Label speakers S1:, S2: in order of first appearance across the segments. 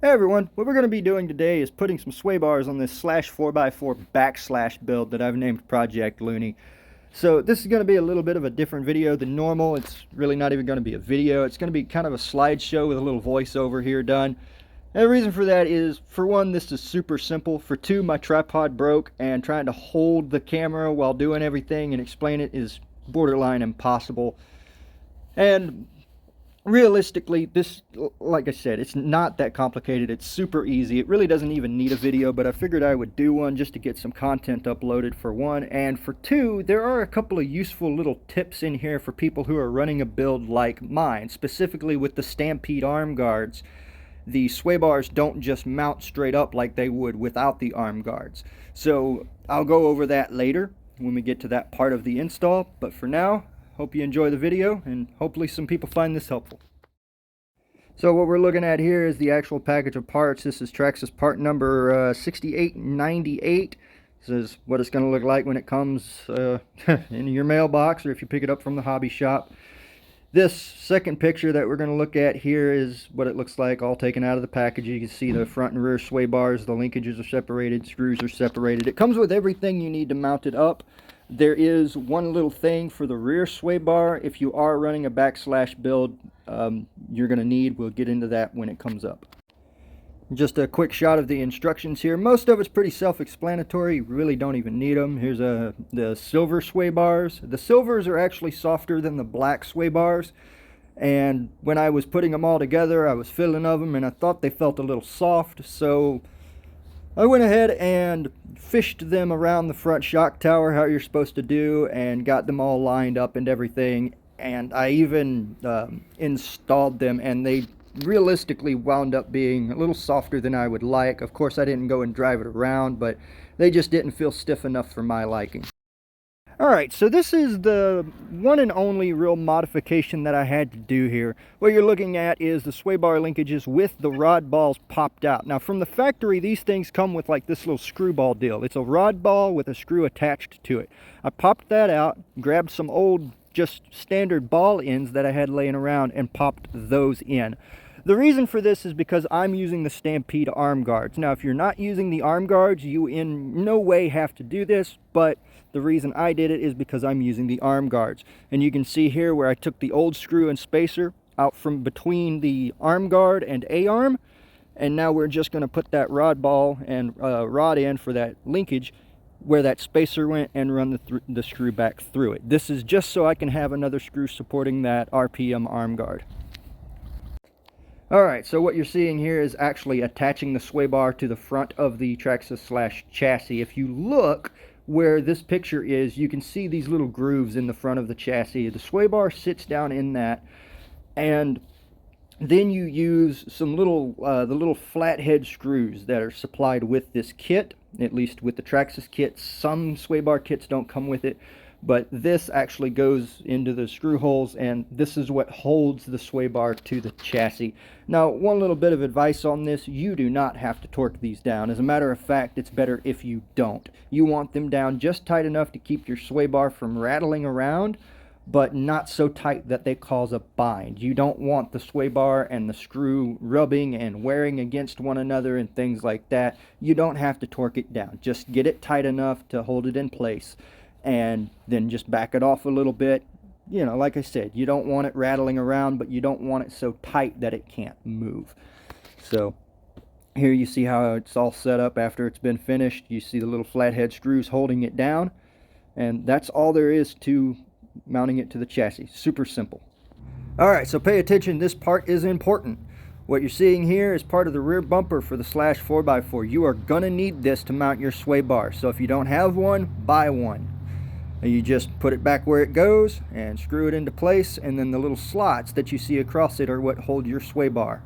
S1: Hey everyone, what we're going to be doing today is putting some sway bars on this slash 4x4 backslash build that I've named Project LOONEY. So this is going to be a little bit of a different video than normal. It's really not even going to be a video. It's going to be kind of a slideshow with a little voiceover here done. And the reason for that is, for one, this is super simple. For two, my tripod broke, and trying to hold the camera while doing everything and explain it is borderline impossible. And realistically, this, like I said, it's not that complicated. It's super easy. It really doesn't even need a video, but I figured I would do one just to get some content uploaded, for one. And for two, there are a couple of useful little tips in here for people who are running a build like mine, specifically with the Stampede arm guards. The sway bars don't just mount straight up like they would without the arm guards. So I'll go over that later when we get to that part of the install, but for now, hope you enjoy the video, and hopefully some people find this helpful. So what we're looking at here is the actual package of parts. This is Traxxas part number 6898. This is what it's going to look like when it comes in your mailbox, or if you pick it up from the hobby shop. This second picture that we're going to look at here is what it looks like all taken out of the package. You can see the front and rear sway bars, the linkages are separated, screws are separated. It comes with everything you need to mount it up. There is one little thing for the rear sway bar. If you are running a backslash build, you're going to need. We'll get into that when it comes up. Just a quick shot of the instructions here. Most of it's pretty self-explanatory. You really don't even need them. Here's the silver sway bars. The silvers are actually softer than the black sway bars. And when I was putting them all together, I was feeling of them, and I thought they felt a little soft. So I went ahead and fished them around the front shock tower, how you're supposed to do, and got them all lined up and everything. And I even installed them, and they realistically wound up being a little softer than I would like. Of course, I didn't go and drive it around, but they just didn't feel stiff enough for my liking. Alright, so this is the one and only real modification that I had to do here. What you're looking at is the sway bar linkages with the rod balls popped out. Now from the factory, these things come with like this little screwball deal. It's a rod ball with a screw attached to it. I popped that out, grabbed some old just standard ball ends that I had laying around, and popped those in. The reason for this is because I'm using the Stampede arm guards. Now if you're not using the arm guards, you in no way have to do this, but the reason I did it is because I'm using the arm guards. And you can see here where I took the old screw and spacer out from between the arm guard and A-arm, and now we're just going to put that rod ball and rod in for that linkage where that spacer went, and run the screw back through it. This is just so I can have another screw supporting that RPM arm guard. Alright, so what you're seeing here is actually attaching the sway bar to the front of the Traxxas chassis. If you look where this picture is, you can see these little grooves in the front of the chassis. The sway bar sits down in that, and then you use some little the little flathead screws that are supplied with this kit, at least with the Traxxas kit. Some sway bar kits don't come with it, but this actually goes into the screw holes, and this is what holds the sway bar to the chassis. Now, one little bit of advice on this: you do not have to torque these down. As a matter of fact, it's better if you don't. You want them down just tight enough to keep your sway bar from rattling around, but not so tight that they cause a bind. You don't want the sway bar and the screw rubbing and wearing against one another and things like that. You don't have to torque it down. Just get it tight enough to hold it in place, and then just back it off a little bit. You know, like I said, you don't want it rattling around, but you don't want it so tight that it can't move. So here you see how it's all set up after it's been finished. You see the little flathead screws holding it down, and that's all there is to mounting it to the chassis. Super simple. Alright, so pay attention, this part is important. What you're seeing here is part of the rear bumper for the slash 4x4. You are gonna need this to mount your sway bar, so if you don't have one, buy one. You just put it back where it goes and screw it into place, and then the little slots that you see across it are what hold your sway bar.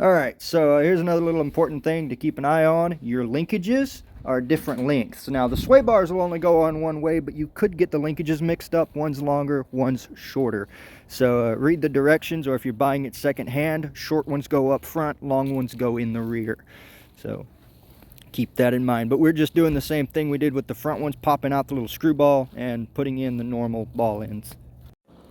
S1: Alright, so here's another little important thing to keep an eye on. Your linkages are different lengths. Now the sway bars will only go on one way, but you could get the linkages mixed up. One's longer, one's shorter. So read the directions, or if you're buying it second hand, short ones go up front, long ones go in the rear. So keep that in mind. But we're just doing the same thing we did with the front ones, popping out the little screw ball and putting in the normal ball ends.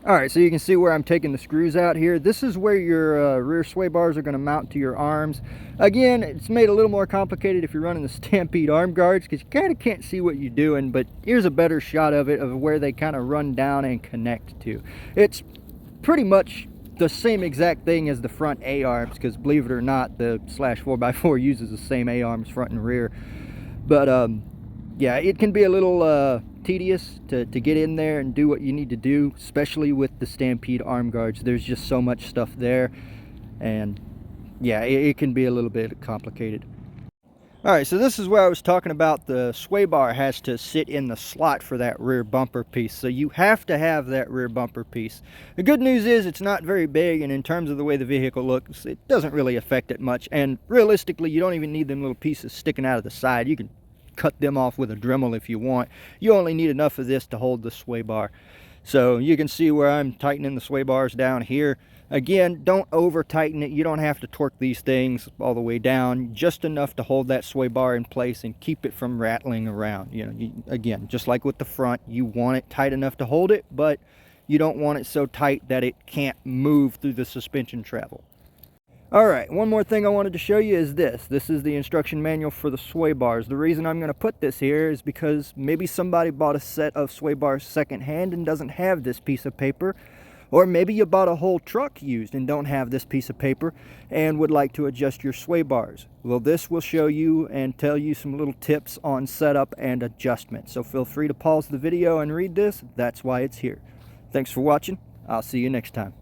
S1: Alright, so you can see where I'm taking the screws out here. This is where your rear sway bars are going to mount to your arms. Again, it's made a little more complicated if you're running the Stampede arm guards, because you kind of can't see what you're doing, but here's a better shot of it, of where they kind of run down and connect to. It's pretty much the same exact thing as the front A-arms, because believe it or not, the Slash 4x4 uses the same A-arms front and rear. But yeah, it can be a little tedious to get in there and do what you need to do, especially with the Stampede arm guards. There's just so much stuff there, and yeah, it can be a little bit complicated. Alright, so this is where I was talking about the sway bar has to sit in the slot for that rear bumper piece. So you have to have that rear bumper piece. The good news is it's not very big, and in terms of the way the vehicle looks, it doesn't really affect it much. And realistically, you don't even need them little pieces sticking out of the side. You can cut them off with a Dremel if you want. You only need enough of this to hold the sway bar. So you can see where I'm tightening the sway bars down here. Again, don't over tighten it. You don't have to torque these things all the way down, just enough to hold that sway bar in place and keep it from rattling around. You know, again, just like with the front, you want it tight enough to hold it, but you don't want it so tight that it can't move through the suspension travel. Alright, one more thing I wanted to show you is this. This is the instruction manual for the sway bars. The reason I'm going to put this here is because maybe somebody bought a set of sway bars secondhand and doesn't have this piece of paper. Or maybe you bought a whole truck used and don't have this piece of paper and would like to adjust your sway bars. Well, this will show you and tell you some little tips on setup and adjustment. So feel free to pause the video and read this. That's why it's here. Thanks for watching. I'll see you next time.